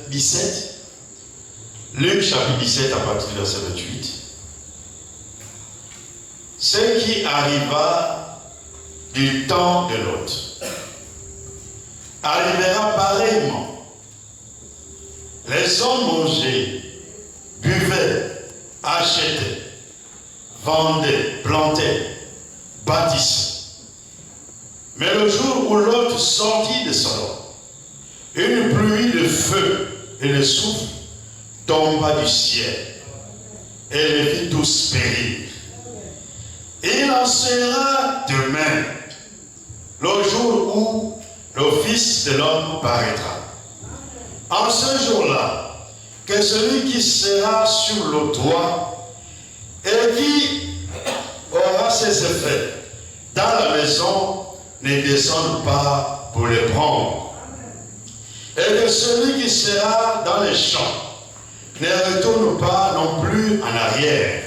17. Luc chapitre 17 à partir du verset 28. Ce qui arriva du temps de Lot arrivera pareillement. Les hommes mangeaient, buvaient, achetaient, vendaient, plantaient, bâtissaient. Mais le jour où Lot sortit de Sodome, une pluie de feu et de souffle tomba du ciel et les fit tous périr. Il en sera de même le jour où le Fils de l'homme paraîtra. En ce jour-là, que celui qui sera sur le toit et qui aura ses effets dans la maison ne descende pas pour les prendre. Et que celui qui sera dans les champs ne retourne pas non plus en arrière.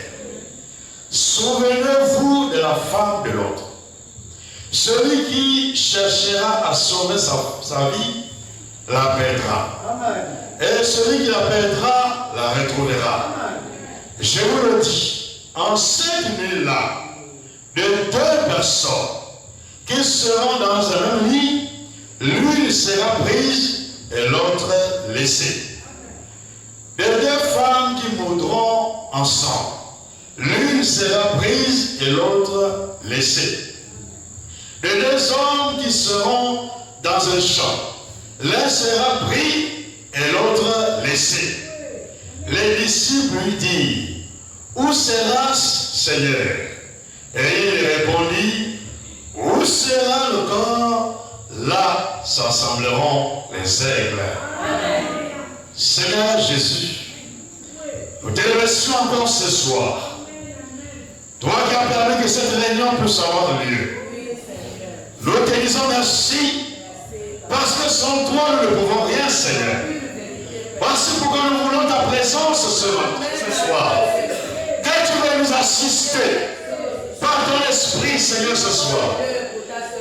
Souvenez-vous de la femme de l'autre. Celui qui cherchera à sauver sa vie la perdra. Et celui qui la perdra la retrouvera. Je vous le dis, en cette nuit-là, de deux personnes qui seront dans un même lit, l'une sera prise et l'autre laissée. Les deux femmes qui mourront ensemble, l'une sera prise et l'autre laissée. Les deux hommes qui seront dans un champ, l'un sera pris et l'autre laissé. Les disciples lui dirent, où sera-ce, Seigneur? Et il répondit, où sera le corps? Là s'assembleront les aigles. Seigneur Jésus, nous te remercions encore ce soir. Toi qui as permis que cette réunion puisse avoir lieu. Nous te disons merci parce que sans toi nous ne pouvons rien, Seigneur. Voici pourquoi nous voulons ta présence ce soir. Que tu veux nous assister par ton esprit, Seigneur, ce soir.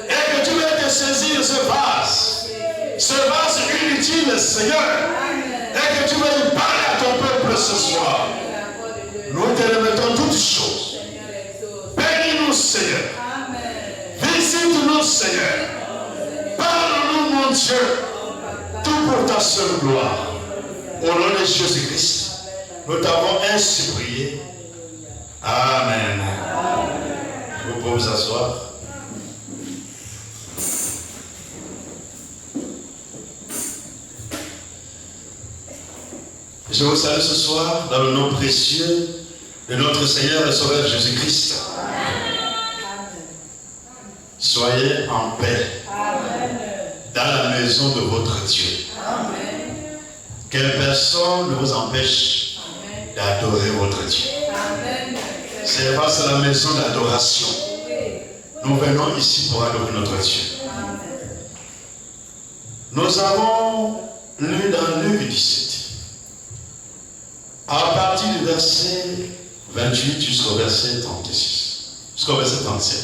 Et que tu veux te saisir de ce vase inutile, Seigneur. Et que tu veux parler à ton peuple ce soir. Nous te remettons toutes choses. Bénis-nous, Seigneur. Visite-nous, Seigneur. Parle-nous, mon Dieu. Tout pour ta seule gloire. Au nom de Jésus-Christ, nous t'avons ainsi prié. Amen. Vous pouvez vous asseoir. Je vous salue ce soir dans le nom précieux de notre Seigneur et Sauveur Jésus-Christ. Soyez en paix dans la maison de votre Dieu. Que personne ne vous empêche d'adorer votre Dieu. C'est face à la maison d'adoration. Nous venons ici pour adorer notre Dieu. Nous avons lu dans Luc 17. À partir du verset 28 jusqu'au verset 36, jusqu'au verset 37.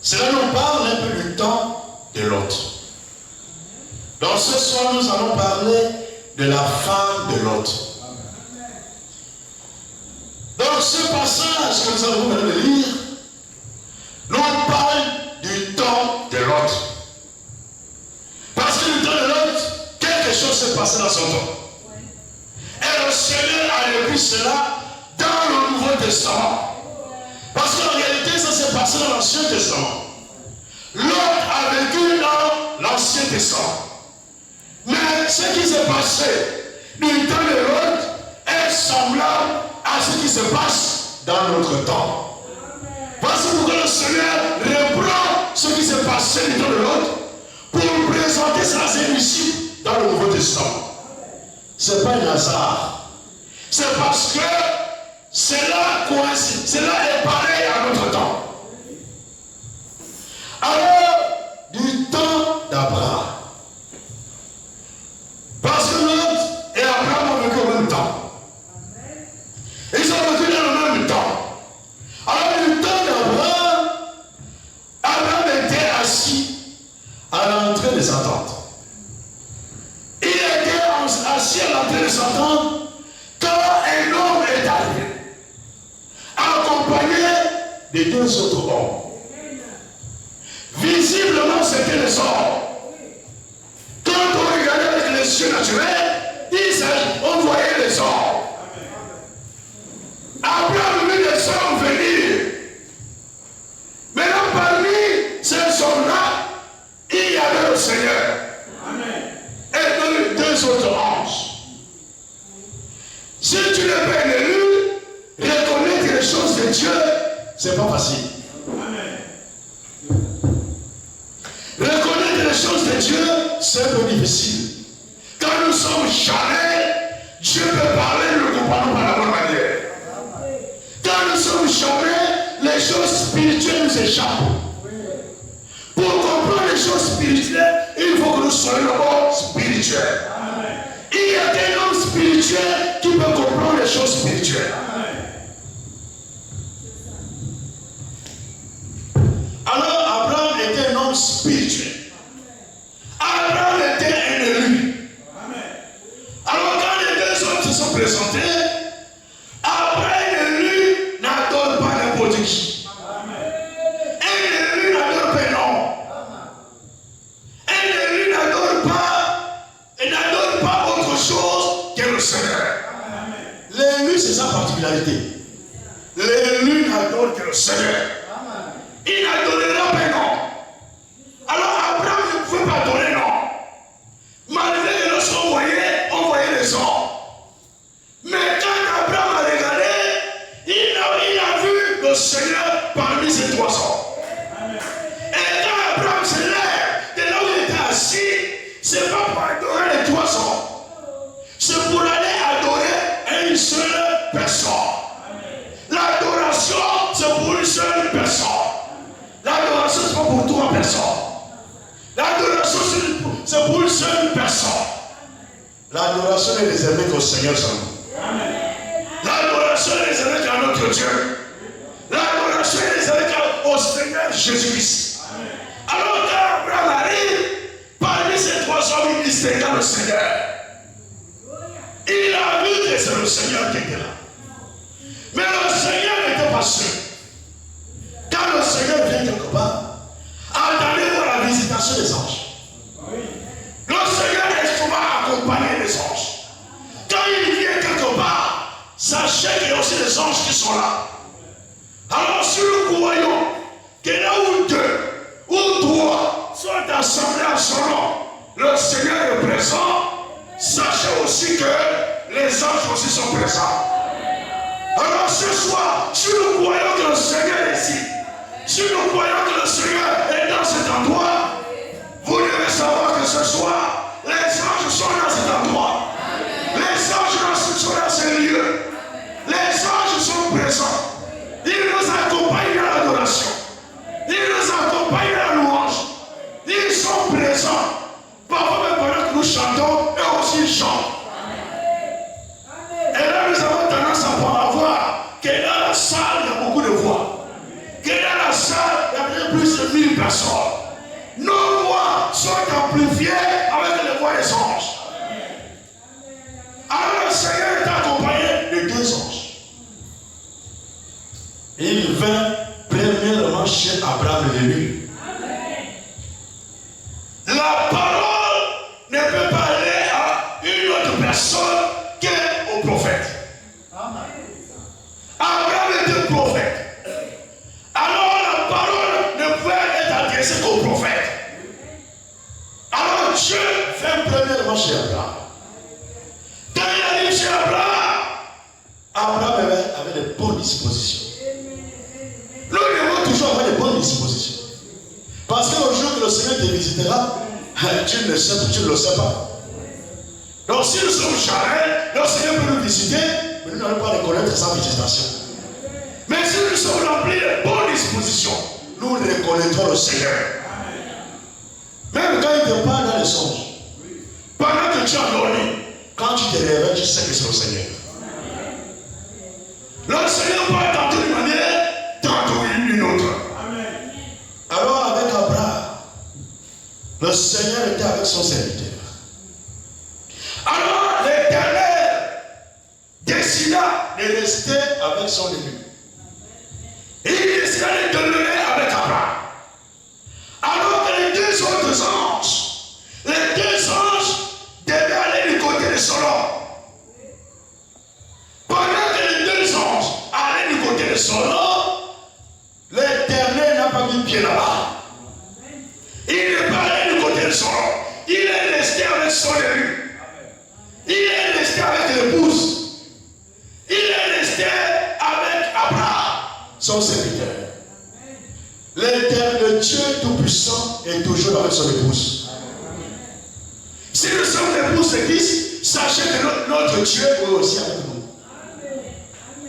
Cela nous parle un peu du temps de Lot. Donc ce soir, nous allons parler de la femme de Lot. Donc ce passage que nous allons lire, nous parle du temps de Lot. Parce que le temps de Lot, quelque chose s'est passé dans son temps. Et le Seigneur a écrit cela dans le Nouveau Testament. Parce qu'en réalité, ça s'est passé dans l'Ancien Testament. Lot a vécu dans l'Ancien Testament. Mais ce qui s'est passé du temps de Lot est semblable à ce qui se passe dans notre temps. Voici pourquoi le Seigneur reprend ce qui s'est passé du temps de Lot pour présenter ça ici dans le Nouveau Testament. Ce n'est pas un hasard. C'est parce que cela coïncide. Cela est pareil à notre temps. Alors, du temps d'Abraham. Parce que Lot et Abraham ont vécu au même temps. Ils ont vécu dans le même temps. Alors, du temps d'Abraham, Abraham était assis à l'entrée des attentes. Il assis à l'entrée de son temple, quand un homme est arrivé, accompagné de deux autres hommes. Visiblement, c'était les hommes. Quand on regardait avec les yeux naturels, on voyait les hommes. Abraham vit les hommes venir. Maintenant, parmi ces hommes-là, il y avait le Seigneur. Amen. Et deux autres anges. Si tu n'es pas un élu, reconnaître les choses de Dieu, c'est pas facile. Amen. Reconnaître les choses de Dieu, c'est un peu difficile. Quand nous sommes charnels, Dieu peut parler, nous le comprenons par la bonne manière. Quand nous sommes charnels, les choses spirituelles nous échappent. Pour comprendre les choses spirituelles, il faut que nous soyons d'abord spirituels. Amen. Il y a des hommes spirituels qui peuvent comprendre les choses spirituelles. Amen. Alors Abraham était un homme spirituel. Abraham était un élu. Amen. Alors quand les deux hommes se sont présentés, Abraham un élu n'adore pas n'importe qui. Amen. Un élu n'adore pas non. Un élu n'adore pas autre chose que le Seigneur. L'élu, c'est sa particularité. L'élu n'adore que le Seigneur. Il n'adorera pas non. Alors Abraham ne pouvait pas donner non. Malgré que lorsqu'on voyait les hommes. Mais quand Abraham a regardé, il a vu le Seigneur parmi ces trois hommes. Et quand Abraham se lève de là où il était assis, c'est pas pour adorer les trois hommes. C'est pour aller adorer une seule personne. L'adoration, c'est pour une seule personne. L'adoration, c'est pas pour trois personnes. L'adoration, c'est pour une seule personne. L'adoration est réservée qu'au Seigneur seulement. L'adoration est réservée qu'à notre Dieu. L'adoration est réservée au Seigneur Jésus-Christ. Alors quand Abraham arrive, parmi ces trois hommes, il distingua le Seigneur. Il a vu que c'est le Seigneur qui était là. Mais le Seigneur n'était pas seul. Quand le Seigneur vient quelque part, attendez voir la visitation des anges. Le Seigneur est souvent accompagné des anges. Quand il vient quelque part, sachez qu'il y a aussi des anges qui sont là. Alors si nous croyons que là où deux ou trois sont assemblés à son nom, le Seigneur est présent, sachez aussi que les anges aussi sont présents. Alors ce soir, si nous croyons que le Seigneur est ici, si nous croyons que le Seigneur est dans cet endroit, vous devez savoir que ce soir, les anges sont dans cet endroit. Les anges sont dans ce lieu. Les anges sont présents. Ils nous accompagnent dans l'adoration. Ils nous accompagnent dans la louange. Ils sont présents. Parfois même pendant que nous chantons, eux aussi ils chantent. Et là nous avons tendance à voir que dans la salle, il y a beaucoup de voix. Que dans la salle, il y a plus de 1000 personnes. Nos voix sont amplifiées avec les voix des anges. Alors le Seigneur est accompagné de deux anges. Et il vint premièrement chez Abraham l'élu. La parole ne peut pas aller à une autre personne qu'au prophète. Abraham était prophète. Alors la parole ne pouvait être adressée qu'au prophète. Alors Dieu vint premièrement chez Abraham. Quand il arrive chez Abraham, Abraham avait de bonnes dispositions. Nous devons toujours avoir de bonnes dispositions. Parce que le jour que le Seigneur te visitera, tu ne le sais pas. Donc si nous sommes charnels, le Seigneur peut nous visiter, mais nous n'allons pas reconnaître sa visitation. Mais si nous sommes remplis de bonnes dispositions, nous reconnaîtrons le Seigneur. Même quand il te parle dans les songes, pendant que tu as dormi, quand tu te réveilles, tu sais que c'est le Seigneur. Le Seigneur parle tantôt d'une manière, tantôt d'une autre. Alors avec Abraham, le Seigneur était avec son serviteur. Alors restait avec son élu. Il décidait de demeurer avec Abraham. Alors que les deux autres anges devaient aller du côté de Sodome. Pendant que les deux anges allaient du côté de Sodome, l'Éternel n'a pas mis pied là-bas. Il n'est pas allé du côté de Sodome. Il est resté avec son élu. Il est resté avec l'épouse. Il est resté avec Abraham, son serviteur. L'Éternel, Dieu Tout-Puissant, est toujours avec son épouse. Si nous sommes l'épouse de Christ, sachez que notre Dieu est aussi avec nous.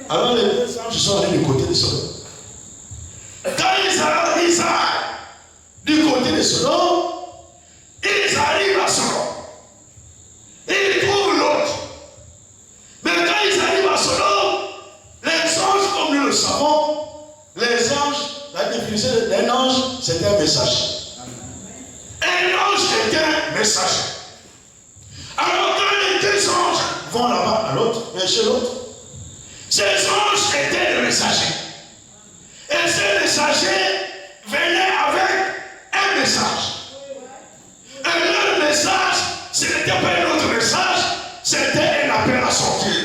Alors les deux anges sont allés du côté de Sodome. Quand ils arrivent du côté de Sodome, ils arrivent à Sodome. Ils trouvent l'autre. Mais quand ils arrivent à Sodome, les anges, comme nous le savons, les anges, la définition d'un ange, c'est un messager. Un ange est un messager. Alors quand les deux anges vont là-bas à l'autre, mais chez l'autre, ces anges étaient des messagers. Et ces messagers venaient avec un message. Et leur message, ce n'était pas un autre message, c'était un appel à sortir.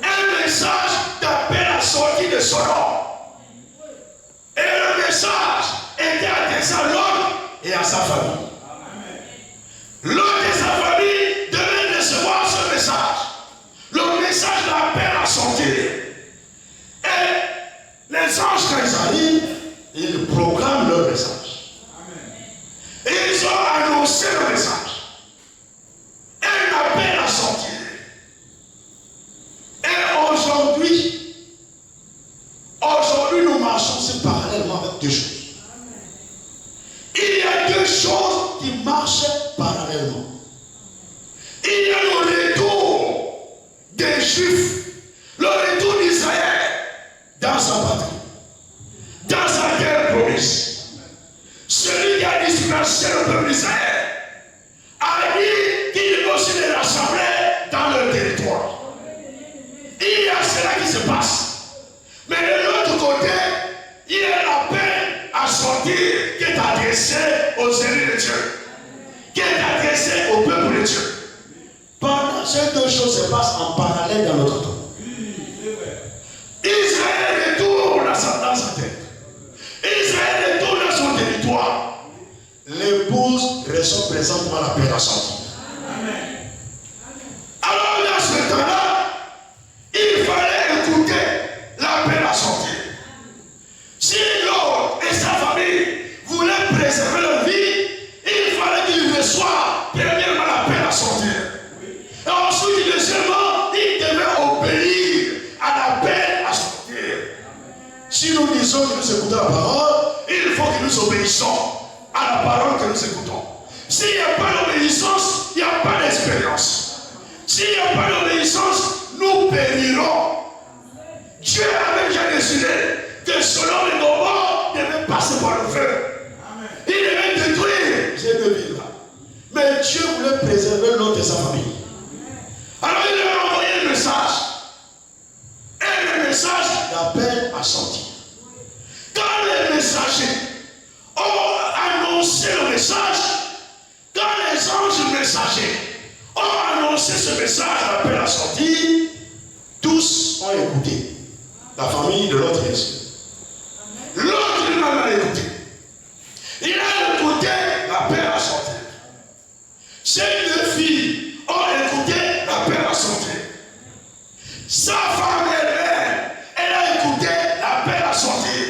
Un message d'appel à sortir de Sodome. Et le message était adressé à l'homme et à sa famille. L'homme et sa famille devaient recevoir ce message. Le message d'appel à sortir. Et les anges, quand ils arrivent, ils proclament leur message. Et ils ont annoncé le message. Un appel à sortir. Et aujourd'hui, nous marchons parallèlement avec deux choses. Il y a deux choses qui marchent parallèlement. Il y a le retour des Juifs, le retour d'Israël dans sa patrie, dans sa terre promise. Celui qui a dispersé le peuple d'Israël a dit qu'il devait aussi les rassembler dans leur territoire. Il y a cela qui se passe. Mais de l'autre côté, il y a l'appel à sortir qui est adressé aux élus de Dieu, qui est adressé au peuple de Dieu. Pendant ces deux choses se passent en parallèle dans notre temps. Israël retourne dans sa terre. Israël retourne dans son territoire. L'épouse reste présentement l'appel à sortir. Alors dans ce temps-là, il fallait écouter l'appel à sortir. Si l'homme et sa famille voulaient préserver leur vie, il fallait qu'ils reçoivent premièrement l'appel à sortir. Et ensuite, deuxièmement, ils devaient obéir à l'appel à sortir. Si nous disons que nous écoutons la parole, il faut que nous obéissons à la parole que nous écoutons. S'il n'y a pas d'obéissance, il n'y a pas d'expérience. S'il n'y a pas d'obéissance, nous périrons. Dieu avait déjà décidé que Sodome et Gomorrhe devaient passer par le feu. Il devait détruire ces deux villes-là. Mais Dieu voulait préserver l'autre et sa famille. Alors il leur a envoyé un message. Et le message d'appel à sortir. Quand les messagers ont annoncé le message, quand les anges messagers ont annoncé ce message d'appel à sortir, tous ont écouté. La famille de l'autre Jésus. L'autre, il n'a pas écouté. Il a écouté l'appel à sortir. Ces deux filles ont écouté l'appel à sortir. Sa femme elle-même, elle a écouté l'appel à sortir.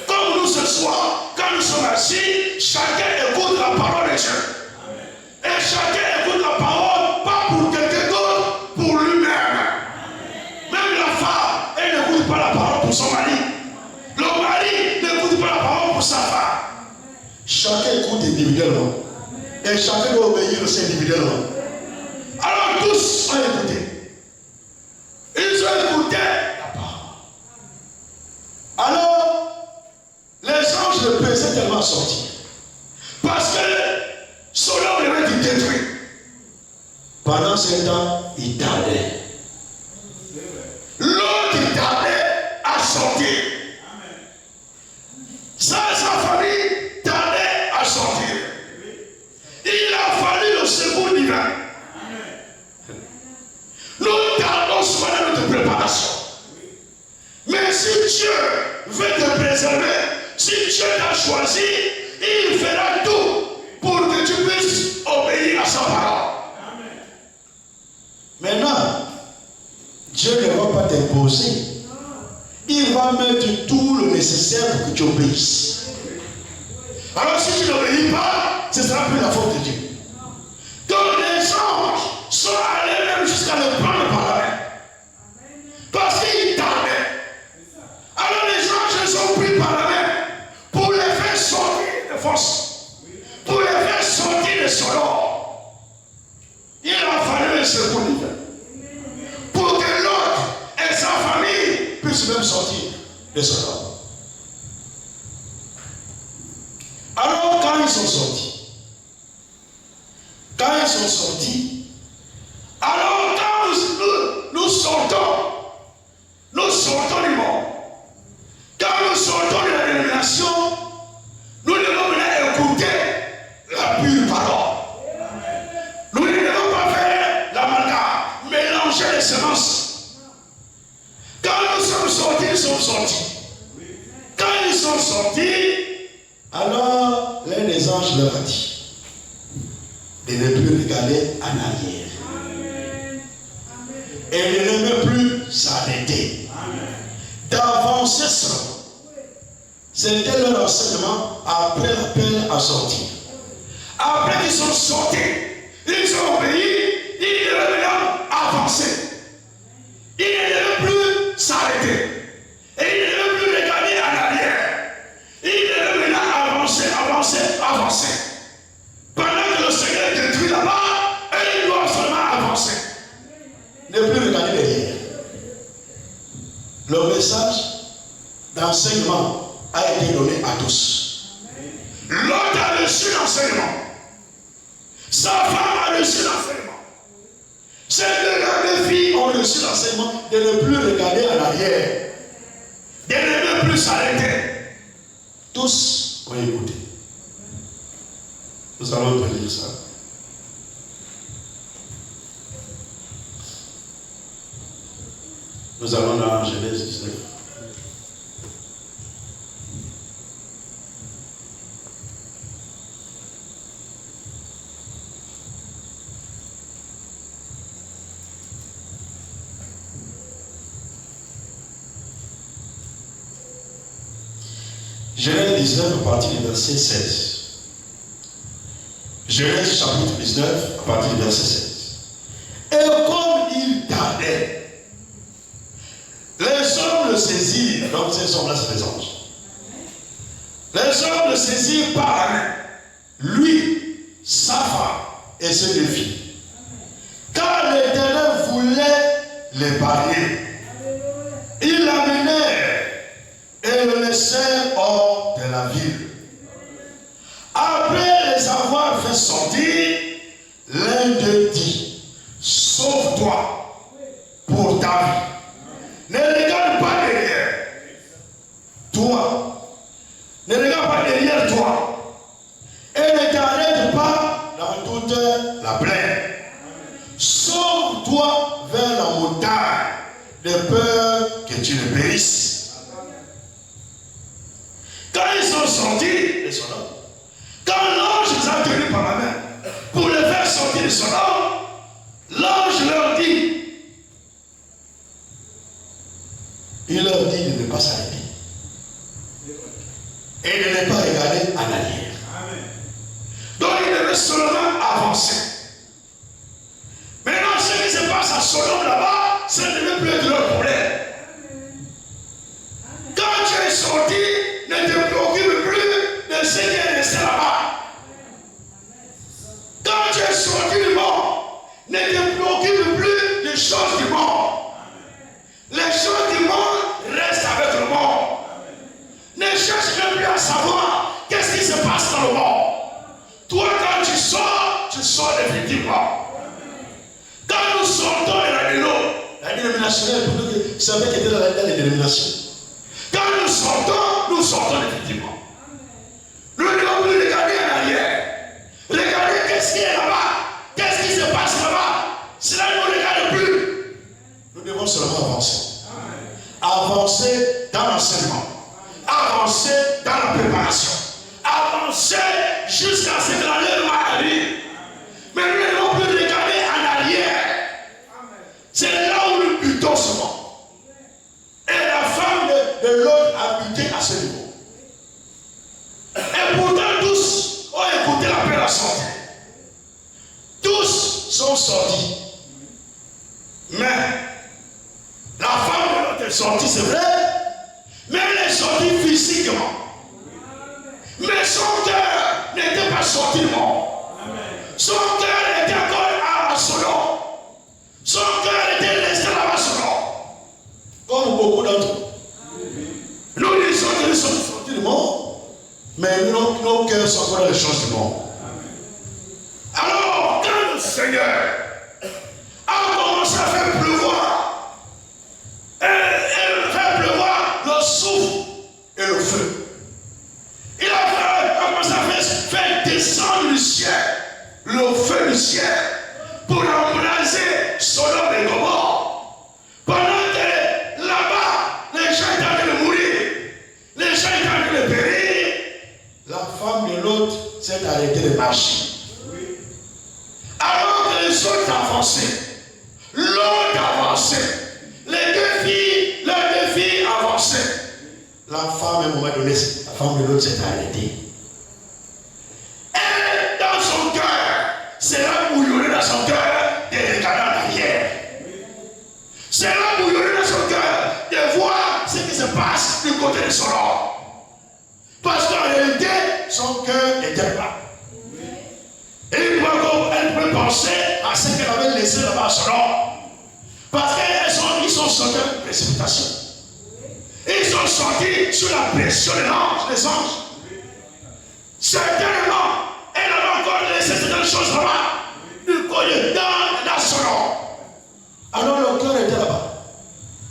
Comme nous ce soir, quand nous sommes assis, chacun écoute la parole de Dieu. Et chacun écoute la parole, pas pour quelqu'un d'autre, pour lui-même. Même la femme, elle n'écoute pas la parole pour son mari. Le mari n'écoute pas la parole pour sa femme. Chacun écoute individuellement. Et chacun doit obéir aussi individuellement. Alors tous ont écouté. Ils ont écouté la parole. Alors, les anges le pressaient tellement à sortir. Parce que Sodome devait être détruit. Pendant ce temps, il tardait. sortir. Sa famille tardait à sortir. Il a fallu le secours divin. Nous tardons souvent dans notre préparation. Mais si Dieu veut te préserver, si Dieu t'a choisi, il fera tout pour que tu puisses obéir à sa parole. Maintenant, Dieu ne va pas t'imposer. Il va mettre tout le nécessaire pour que tu obéisses. Alors si tu n'obéis pas, ce ne sera plus la faute de Dieu. Donc les anges sont allés même jusqu'à le prendre par la main. Parce qu'ils tardaient. Alors les anges les ont pris par la main pour les faire sortir de force. Pour les faire sortir de Sodome. Il a fallu un secours divin. Pour que l'autre et sa famille puissent même sortir de Sodome. Alors quand ils sont sortis, alors quand nous sortons du monde, quand nous sortons de la dénomination, nous devons maintenant écouter la pure parole. Nous ne devons pas faire l'amalgame, mélanger les semences. Quand nous sommes sortis, ils sont sortis. Quand ils sont sortis, alors l'un des anges leur a dit de ne plus regarder en arrière. Et de ne même plus s'arrêter. D'avancer seulement. C'était leur enseignement après l'appel à sortir. Après qu'ils sont sortis, ils ont obéi, ils devaient maintenant avancer. Ils ne devaient plus s'arrêter. Et ils ne devaient plus regarder en arrière. Ils devaient maintenant avancer. Pendant que le Seigneur détruit là-bas, et ils doivent seulement avancer. Ne plus regarder derrière. Le message d'enseignement a été donné à tous. L'autre a reçu l'enseignement. Sa femme a reçu l'enseignement. Ces deux filles ont reçu l'enseignement de ne plus regarder en arrière. De ne même plus s'arrêter. Tous ont écouté. Nous allons te lire ça. Nous allons dans Genèse 19. Genèse 19 à partir du verset 16. Genèse chapitre 19 à partir du verset 16. Et comme il tardait, les hommes le saisirent. Donc ces hommes-là, c'est les anges. Les hommes le saisirent par la main. Lui, sa femme et ses deux filles. Car l'Éternel voulait les barrer. Ils l'amenèrent et le laissèrent hors de la ville. Après les avoir fait sortir, l'un d'eux dit, sauve-toi pour ta vie. Ne regarde pas derrière toi. Ne regarde pas derrière toi. Et ne t'arrête pas dans toute la plaine. Sauve-toi vers la montagne, de peur que tu ne périsses. Quand ils sont sortis de Sodome, quand l'ange les a tenus par la main pour les faire sortir de Sodome, l'ange leur dit, il leur dit de ne pas s'arrêter et de ne pas regarder en arrière. Donc ils devaient seulement avancer. Maintenant, ce qui se passe à Sodome là-bas, ça ne devait plus être leur problème. Quand tu es sorti, ne te préoccupe plus de ce qui est resté là-bas. Quand tu es sorti du monde, ne te préoccupe plus des choses du monde. Les choses du monde restent avec le monde. Ne cherche même plus à savoir qu'est-ce qui se passe dans le monde. Toi, quand tu sors définitivement. Quand nous sortons de la dénomination, vous savez qu'il était dans la dénomination. nous sortons effectivement. Nous ne devons plus regarder en arrière. Regardez qu'est-ce qui est là-bas. Qu'est-ce qui se passe là-bas. Cela ne nous regarde plus. Nous devons seulement avancer. Avancer dans l'enseignement. Avancer dans la préparation. Avancer jusqu'à ce que l'enlèvement arrive. Mais nous ne devons plus regarder en arrière. C'est là où nous butons souvent. Et la femme de l'autre a buté à ce niveau. Et pourtant tous ont écouté l'appel à sortir. Tous sont sortis. Mais la femme de l'autre est sortie, c'est vrai. Mais elle est sortie physiquement. Mais son cœur n'était pas sorti de mort. Son cœur était encore à Solon. Son cœur était resté là-bas Solon. Comme beaucoup d'entre nous. Nous disons que nous sommes sortis de mort. Mais nos cœurs sont encore dans les choses du monde. Alors, quand le Seigneur a commencé à faire pleuvoir, et faire pleuvoir le souffle et le feu, il a commencé à faire descendre du ciel le feu du ciel pour embraser Sodome et Gomorrhe. Pendant que là-bas, les gens étaient en train de mourir, les gens étaient en train de périr, la femme de l'autre s'est arrêtée de marcher. Alors que les autres avançaient, l'autre avançait, les deux filles avançaient. La femme, à un moment donné, la femme de l'autre s'est arrêtée. Elle, dans son cœur, c'est là bouillonné dans son cœur de regarder en arrière. C'est là bouillonné dans son cœur de voir ce qui se passe du côté de son homme. Parce qu'en réalité, son cœur était là. Et elle peut penser à ce qu'elle avait laissé là-bas à son homme. Parce qu'ils sont sortis de précipitation. Ils sont sortis sous la pression des anges. Certainement, elle avait encore laissé certaines choses là-bas. Du côté dans son homme. Alors le cœur était là-bas.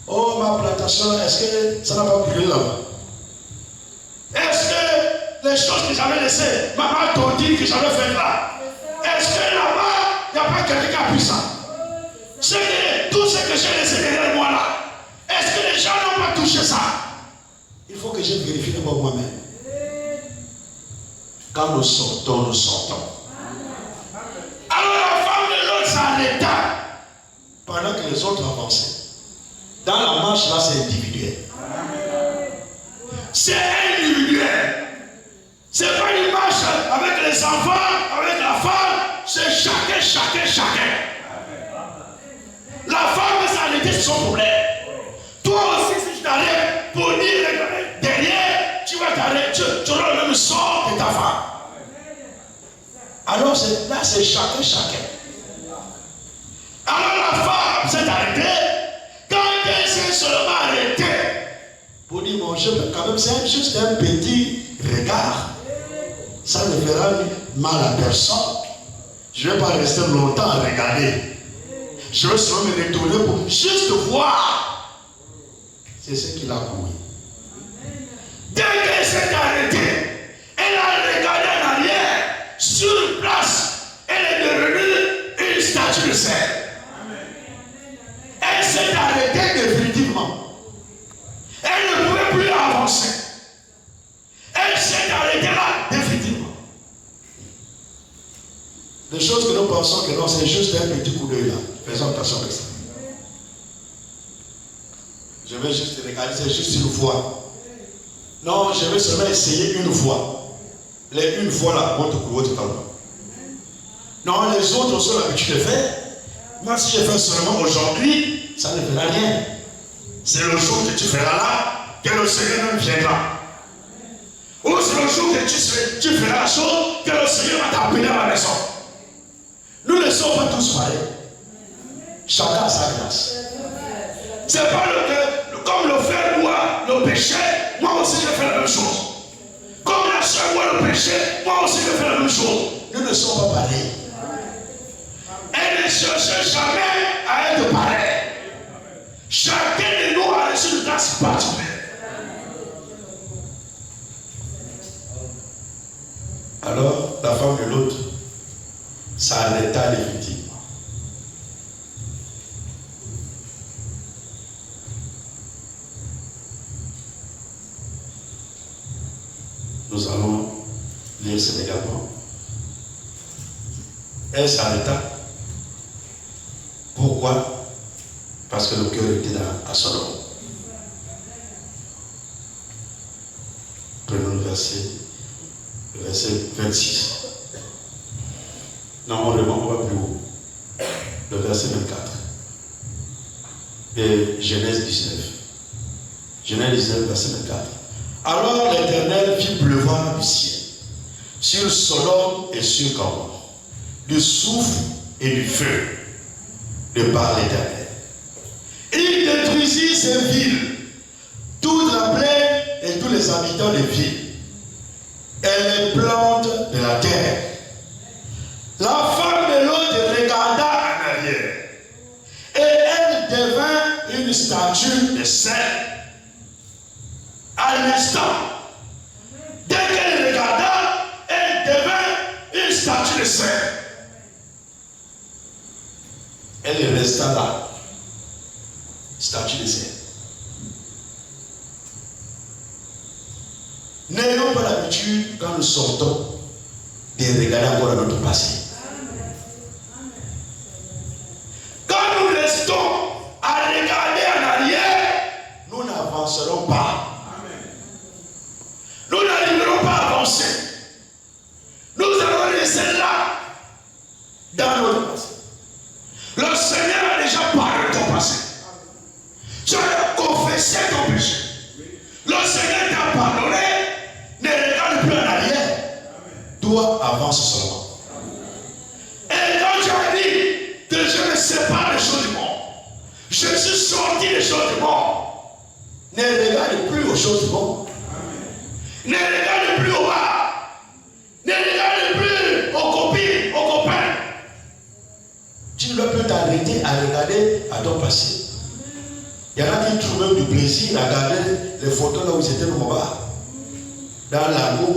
Oh, ma plantation, est-ce que ça n'a pas brûlé là-bas? Est-ce que les choses que j'avais laissées, maman tontine que j'avais fait là, est-ce que là-bas, il n'y a pas quelqu'un qui a pris ça? Tout ce que j'ai laissé derrière moi là, est-ce que les gens n'ont pas touché ça? Il faut que je vérifie d'abord moi-même. Quand nous sortons, nous sortons. Alors la femme de l'autre s'arrêta pendant que les autres avançaient. Dans la marche là, c'est individuel. C'est individuel. C'est pas une marche avec les enfants, avec la femme. C'est chacun. La femme va s'arrêter sur son problème. Toi aussi, si tu t'arrêtes pour dire derrière, tu vas t'arrêter, tu auras le même sort que ta femme. Alors là, c'est chacun. Alors la femme s'est arrêtée. Quand elle s'est seulement arrêtée, pour dire mon Dieu, quand même, c'est juste un petit regard. Ça ne fera mal à personne. Je ne vais pas rester longtemps à regarder. Je vais seulement me retourner pour juste voir. C'est ce qu'il a couru. Dès qu'elle s'est arrêtée, elle a regardé en arrière, sur place, elle est devenue une statue de sel. Elle s'est arrêtée définitivement. Elle ne pouvait plus avancer. Elle s'est arrêtée là définitivement. Les choses que nous pensons que non, c'est juste un petit coup d'œil là. Faisons attention avec ça. Je vais juste regarder, c'est juste une fois. Non, je vais seulement essayer une fois. Les une fois là, votre courroie totalement. Non, les autres sont l'habitude de faire. Moi, si je fais seulement aujourd'hui, ça ne fera rien. C'est le jour que tu feras là, que le Seigneur même viendra. Ou c'est le jour que tu feras la chose, que le Seigneur va t'appeler à la maison. Nous ne sommes pas tous pareils. Chacun a sa grâce. C'est pas comme le frère voit le péché, moi aussi je fais la même chose. Comme la soeur voit le péché, moi aussi je fais la même chose. Nous ne sommes pas pareils. Elle ne cherche jamais à être pareil. Chacun de nous a reçu une grâce particulière. de l'autre, ça arrêta définitivement. Nous allons lire sénégalement. Elle s'arrêta. Pourquoi? Parce que le cœur était à Sodome. Prenons le verset 26. Non, on va plus haut. Le verset 24. Et Genèse 19. Genèse 19, verset 24. Alors l'Éternel fit pleuvoir du ciel sur Sodome et sur Gomorrhe, du soufre et du feu, de par l'Éternel. Il détruisit ces villes, toute la plaine et tous les habitants des villes, et les plantes de la terre. La femme de l'autre regarda en arrière, et elle devint une statue de sel. À l'instant, dès qu'elle regarda, elle devint une statue de sel. Elle resta là, statue de sel. N'ayons pas l'habitude, quand nous sortons, de regarder encore à notre passé. Quand nous restons à regarder en arrière, nous n'avancerons pas. Nous n'arriverons pas à avancer. Nous allons rester là, dans notre passé. Le Seigneur a déjà parlé de ton passé. Tu as confessé ton péché. Le Seigneur t'a pardonné. Ne regarde plus en arrière. Toi, avance seulement. Et quand tu as dit que je ne sais pas les choses du monde, je suis sorti des choses du monde, ne regarde plus aux choses du monde. Ne regarde plus au bas. Ne regarde plus aux copines, aux copains. Tu ne dois plus t'arrêter à regarder à ton passé. Il y en a qui trouvent même du plaisir à regarder les photos là où ils étaient au bas. Dans la lago.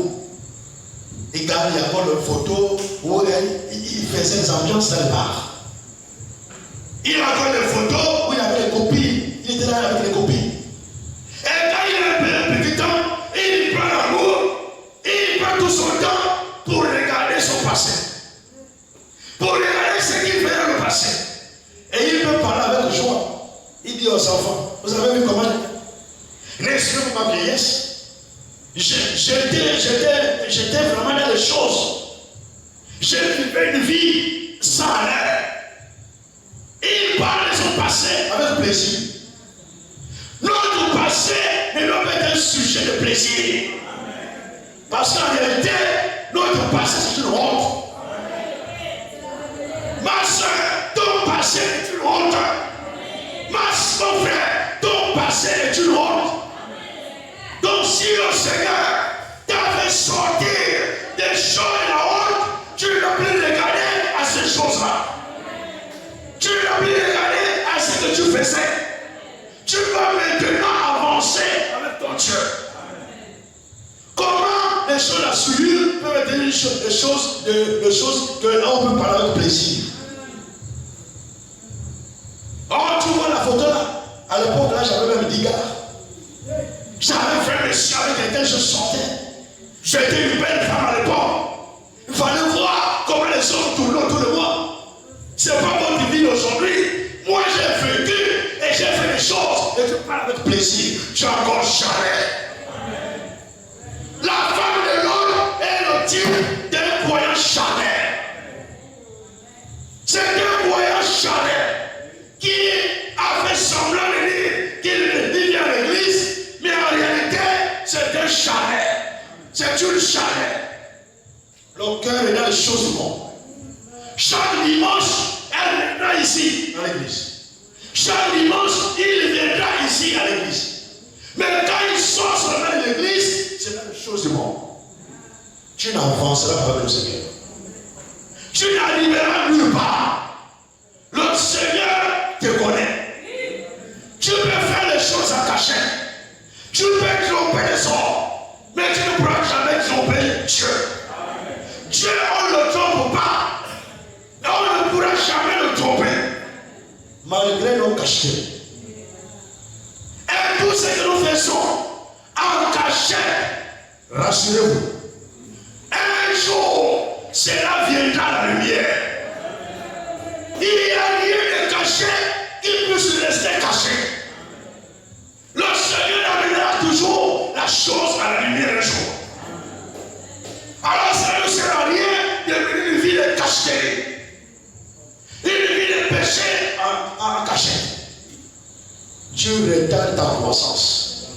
Et quand il y a encore une photo où il faisait des ambiances dans le bar. Il y a encore des photos où il y avait les copines. Il était là avec les copines. Et quand il a un petit temps, il prend l'amour, il prend tout son temps pour regarder son passé. Pour regarder ce qu'il fait dans le passé. Et il peut parler avec joie. Il dit aux enfants, vous avez vu comment n'est-ce que ma vieillesse? J'étais vraiment dans les choses. J'ai vécu une vie sans arrêt. Il parle de son passé avec plaisir. Notre passé ne doit pas être un sujet de plaisir. Parce qu'en réalité, notre passé c'est une honte. Ma soeur, ton passé est une honte. Mon frère, ton passé est une honte. Donc si le Seigneur t'a fait sortir des choses de la honte, tu ne dois plus regarder à ces choses-là. Tu ne dois plus regarder à ce que tu faisais. Tu vas maintenant avancer avec ton Dieu. Comment les choses à souillure peuvent être des choses que l'on peut parler avec plaisir. Oh, tu vois la photo là. À l'époque là, j'avais même 10 gars. J'avais fait le chien avec lesquels je sortais. J'étais une belle femme à l'époque. Il fallait voir comment les hommes tournent autour de moi. C'est pas votre vie aujourd'hui. Moi j'ai vécu et j'ai fait des choses. Et je parle avec plaisir. Je suis encore charnel. La femme de l'homme est le type d'un croyant charnel. C'est un croyant charnel qui a fait semblant de dire qu'il vient à l'église. Mais en réalité, c'est un charnel. C'est une charnel. Le cœur est dans les choses du monde. Chaque dimanche, elle viendra ici à l'église. Chaque dimanche, il viendra ici à l'église. Mais quand il sort seulement de l'église, c'est dans les choses du monde. Tu n'avanceras pas avec le Seigneur. Tu n'arriveras nulle part. Le Seigneur te connaît. Tu peux faire les choses à cachette. Tu peux tromper les hommes, mais tu ne pourras jamais tromper Dieu. Dieu, on le malgré nos cachets. Et tout ce que nous faisons en cachette, rassurez-vous, un jour, cela viendra la lumière. Il n'y a rien de caché qui puisse rester caché. Le Seigneur amènera toujours la chose à la lumière un jour. Alors ça ne sert à rien de venir une vie de cacheté. Une vie de péché en cachette. Dieu retarde ta croissance.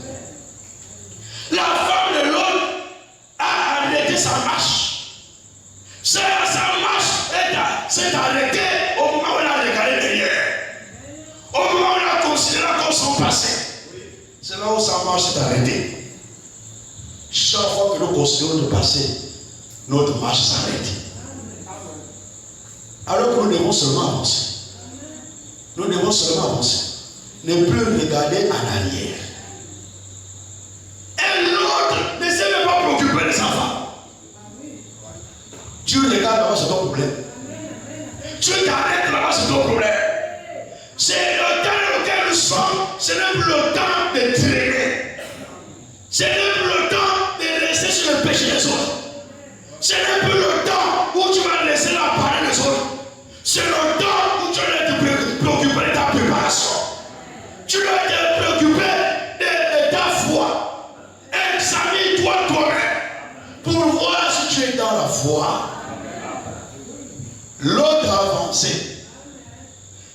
La femme de l'autre a arrêté sa marche. Sa marche s'est arrêtée au moment où elle a regardé derrière. Au moment où elle a considéré comme son passé. C'est là où sa marche s'est arrêtée. Chaque fois que nous considérons le passé, notre marche s'arrête. Alors que nous devons seulement avancer. Nous devons seulement avancer. Ne plus regarder en arrière. Et l'autre ne s'est même pas préoccupé de sa femme. Tu regardes là-bas, c'est ton problème. Tu t'arrêtes là-bas, c'est ton problème. C'est le temps dans lequel nous sommes, ce n'est plus le temps de traîner. Ce n'est plus le temps de rester sur le péché des autres. Ce n'est plus le temps où tu vas laisser la parole des autres. C'est le temps où tu dois te préoccuper de ta préparation. Tu dois te préoccuper de ta foi. Examine-toi toi-même pour voir si tu es dans la foi. L'autre a avancé.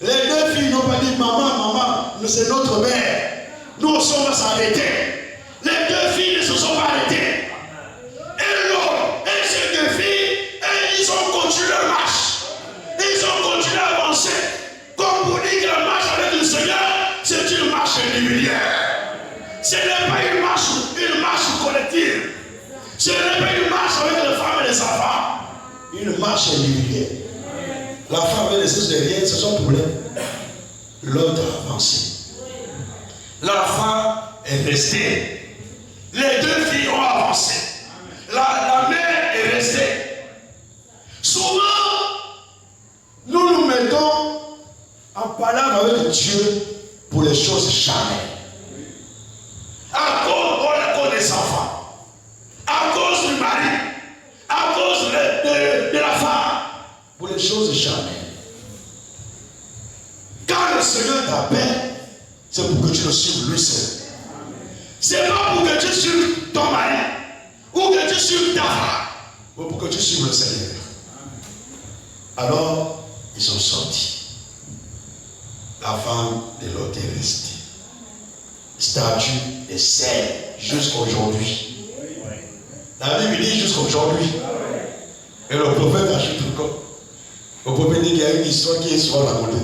Les deux filles n'ont pas dit maman, c'est notre mère. Nous on va s'arrêter. Les deux filles ne se sont pas arrêtées. Et l'autre, et ces deux filles, ils ont continué leur marche. Ils ont continué à avancer. Comme pour dire que la marche avec le Seigneur, c'est une marche individuelle. Ce n'est pas une marche collective. Ce n'est pas une marche avec les femmes et les enfants. Une marche individuelle. La femme avait laissé derrière, c'est son problème. L'autre a avancé. La femme est restée. Les deux filles ont avancé. La mère est restée. Souvent, nous nous mettons en parlant avec Dieu pour les choses charnelles. À cause des enfants, à cause du mari, à cause de la femme, pour les choses charnelles. Quand le Seigneur t'appelle, c'est pour que tu le suives lui seul. C'est pas pour que tu suives ton mari ou que tu suives ta femme, mais pour que tu suives le Seigneur. Alors, ils sont sortis. La femme de l'autre est restée. Statue et celle jusqu'à aujourd'hui. La Bible dit jusqu'à aujourd'hui. Et le prophète ajoute encore. Le prophète dit qu'il y a une histoire qui est souvent racontée.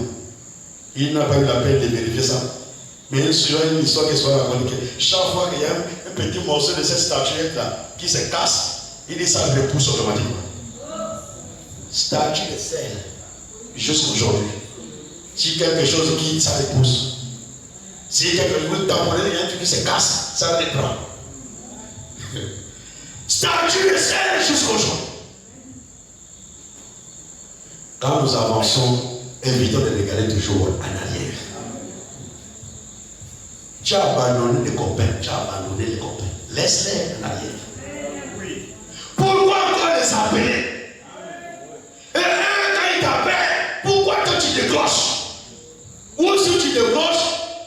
Il n'a pas eu la peine de vérifier ça. Mais il y a une histoire qui est souvent racontée. Chaque fois qu'il y a un petit morceau de cette statuette-là qui se casse, il dit ça repousse automatiquement. Statue de sel jusqu'à aujourd'hui. Si quelque chose quitte, ça repousse. Si quelque chose tamponné, il y a un truc qui se casse, ça reprend. Statue de sel jusqu'à aujourd'hui. Quand nous avançons, évitons de regarder toujours en arrière. Tu as abandonné les copains, Laisse-les en arrière. Oui. Pourquoi encore les appeler? Et quand ils t'appellent, pourquoi toi tu décroches? Ou si tu décroches,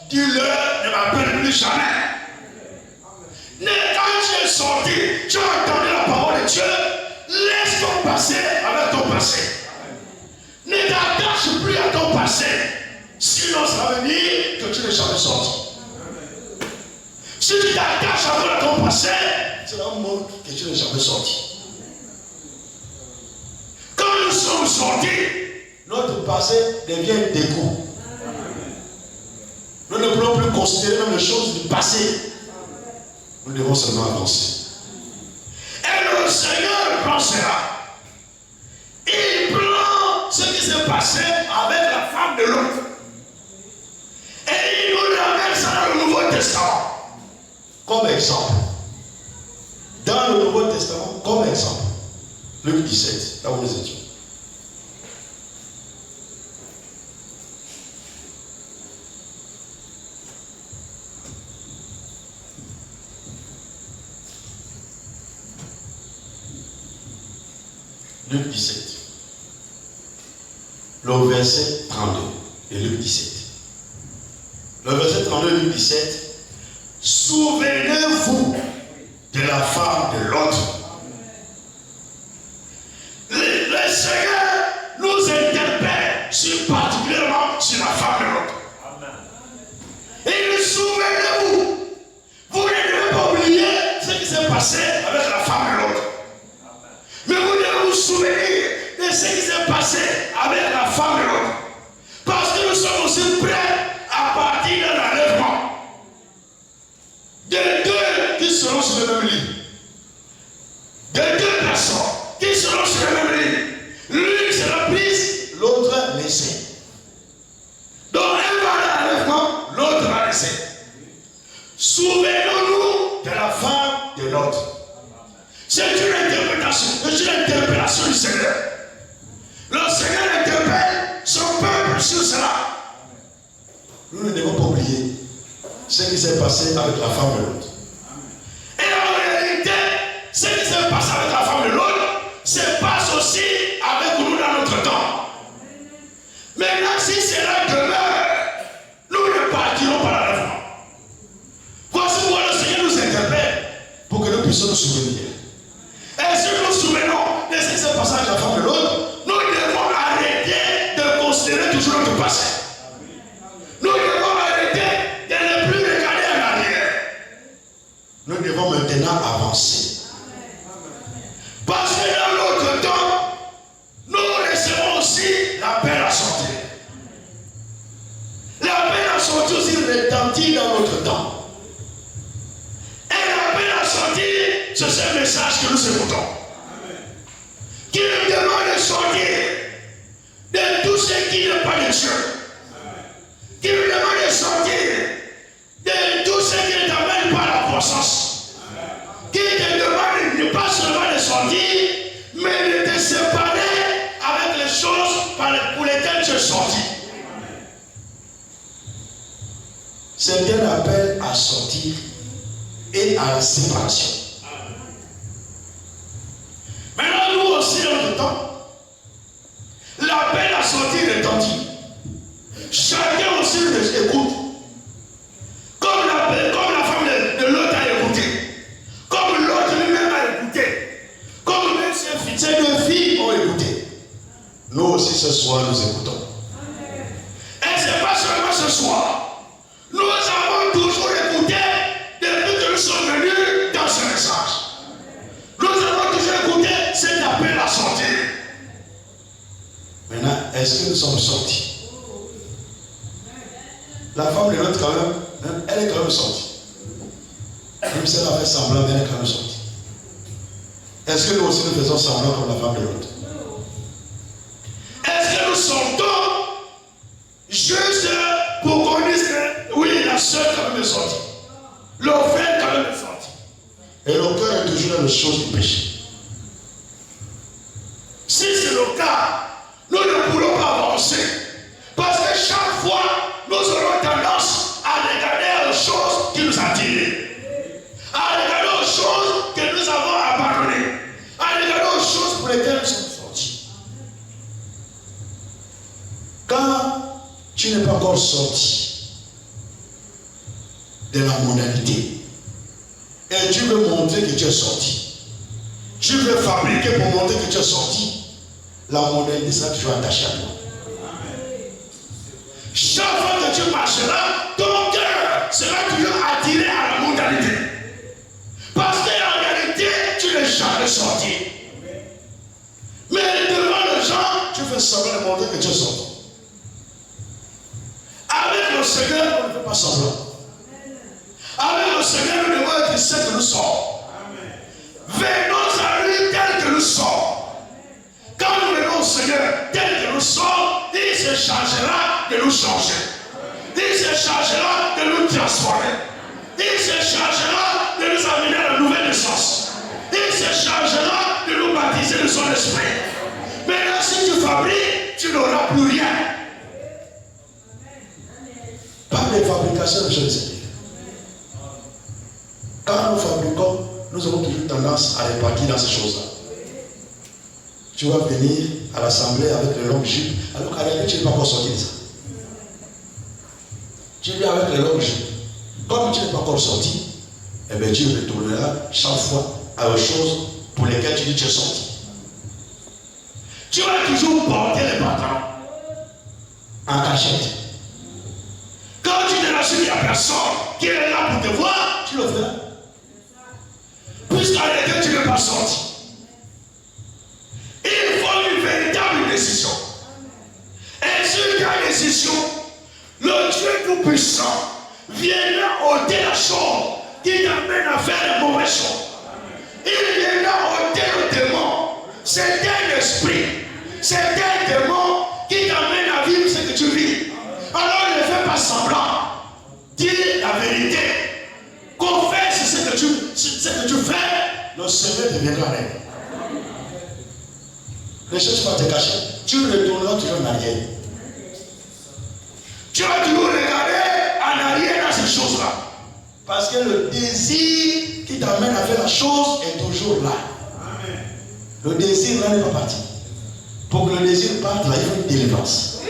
dis-leur, ne m'appelle plus jamais. Mais quand tu es sorti, tu as entendu la parole de Dieu, laisse ton passé avec ton passé. Ne t'attache plus à ton passé. Sinon, ça veut dire que tu n'es jamais sorti. Si tu t'attaches à ton passé, cela montre que tu n'es jamais sorti. Quand nous sommes sortis, notre passé devient dégoût. Nous ne pouvons plus considérer même les choses du passé. Nous devons seulement avancer. Et le Seigneur prend cela. Il prend ce qui s'est passé avec la femme de l'autre. Et il nous ramène ça dans le Nouveau Testament. Comme exemple. Dans le Nouveau Testament, comme exemple. Luc 17, là où nous étions. Luc 17. Le verset 32 de Luc 17. Le verset 32 de Luc 17. Souvenez-vous de la femme de l'autre. Le Seigneur nous interpelle particulièrement sur la femme de l'autre. Et souvenez-vous, vous ne devez pas oublier ce qui s'est passé avec la femme de l'autre. Mais vous devez vous souvenir de ce qui s'est passé avec la femme de l'autre. Parce que nous sommes aussi prêts à partir de l'enlèvement de deux qui seront sur le même lit. De deux personnes qui seront sur le même lit. L'une sera prise, l'autre laissée. Donc elle va à l'enlèvement, l'autre va laisser. Souvenons-nous de la femme de l'autre. C'est une interpellation du Seigneur. Le Seigneur interpelle son peuple sur cela. Nous ne devons pas oublier ce qui s'est passé avec la femme de l'autre. Et en réalité, ce qui s'est passé avec la femme de l'autre se passe aussi avec nous dans notre temps. Maintenant, si cela demeure, nous ne partirons pas l'enlèvement. Voici pourquoi le Seigneur nous interpelle pour que nous puissions nous souvenir. Et si nous nous souvenons de ce qui s'est passé avec la femme de l'autre, nous devons arrêter de considérer toujours notre passé. Nous devons arrêter de ne plus regarder en arrière. Nous devons maintenant avancer. Parce que dans notre temps, nous recevons aussi l'appel à sortir. L'appel à sortir aussi retentit dans notre temps. Et l'appel à sortir, c'est ce message que nous écoutons. Qui nous demande de sortir de tout ce qui n'est pas de Dieu. Qui nous demande de sortir de tout ce qui ne t'amène pas à la croissance. Qui te demande pas seulement de sortir, mais de te séparer avec les choses pour lesquelles tu es sorti. C'est un appel à sortir et à la séparation. Maintenant, nous aussi, dans notre temps, l'appel à sortir retentit. Chacun aussi nous écoute. Comme la femme de l'autre a écouté. Comme l'autre lui-même a écouté. Comme même ses deux filles ont écouté. Nous aussi, ce soir, nous écoutons. Et ce n'est pas seulement ce soir. Nous avons toujours écouté depuis que nous sommes venus dans ce message. Nous avons toujours écouté cet appel à sortir. Maintenant, est-ce que nous sommes sortis? La femme de l'autre, quand même, elle est quand même sortie. Même si elle a fait semblant, elle est quand même sortie. Est-ce que nous aussi nous faisons semblant comme la femme de l'autre? Est-ce que nous sortons juste pour qu'on dise que oui, la soeur quand même est sortie. Le frère quand même est sorti. Et le cœur est toujours dans les choses du péché. Si c'est le cas, nous ne pourrons pas avancer. Parce que chaque fois, nous aurons tendance à regarder aux choses qui nous attirent. À regarder aux choses que nous avons abandonnées. À regarder aux choses pour lesquelles nous sommes sortis. Quand tu n'es pas encore sorti de la mondanité et tu veux montrer que tu es sorti, tu veux fabriquer pour montrer que tu es sorti, la mondanité sera toujours attachée à toi. Chaque fois que tu marcheras, ton cœur sera toujours attiré à la mondanité. Parce qu'en réalité, tu n'es jamais sorti. Mais devant les gens, tu fais semblant de montrer que tu es sorti. Avec le Seigneur, on ne fait pas semblant. Avec le Seigneur, nous devons être ceux que nous sommes. Venons à lui tel que nous sommes. Quand nous venons au Seigneur tel que nous sommes, il se chargera de nous changer. Il se chargera de nous transformer. Il se chargera de nous amener à la nouvelle naissance. Il se chargera de nous baptiser de son esprit. Maintenant, si tu fabriques, tu n'auras plus rien. Pas de fabrication de choses. Quand nous fabriquons, nous avons toujours tendance à répartir dans ces choses-là. tu vas venir à l'assemblée avec les longues jupes, alors qu'à réalité, tu n'es pas encore sorti de ça. Tu viens avec les longues jupes. Comme tu n'es pas encore sorti, eh bien, tu retourneras chaque fois à aux choses pour lesquelles tu dis que tu es sorti. Tu vas toujours porter les pantalons en cachette. Quand tu te rassures qu'il n'y a personne qui est là pour te voir, tu le feras. Puisqu'en réalité, tu n'es pas sorti. Il faut une véritable décision. Et sur ta décision, le Dieu Tout-Puissant viendra ôter la chose qui t'amène à faire de mauvaises choses. Il viendra ôter le démon. C'est un esprit. C'est un démon qui t'amène à vivre ce que tu vis. Alors ne fais pas semblant. Dis la vérité. Confesse ce que tu fais. Le Seigneur te viendra en aide. Ne cherche pas à te cacher. Tu retourneras toujours en arrière. Tu vas toujours regarder en arrière dans ces choses-là. Parce que le désir qui t'amène à faire la chose est toujours là. Amen. Le désir là n'est pas parti. Pour que le désir parte, là, il faut une délivrance.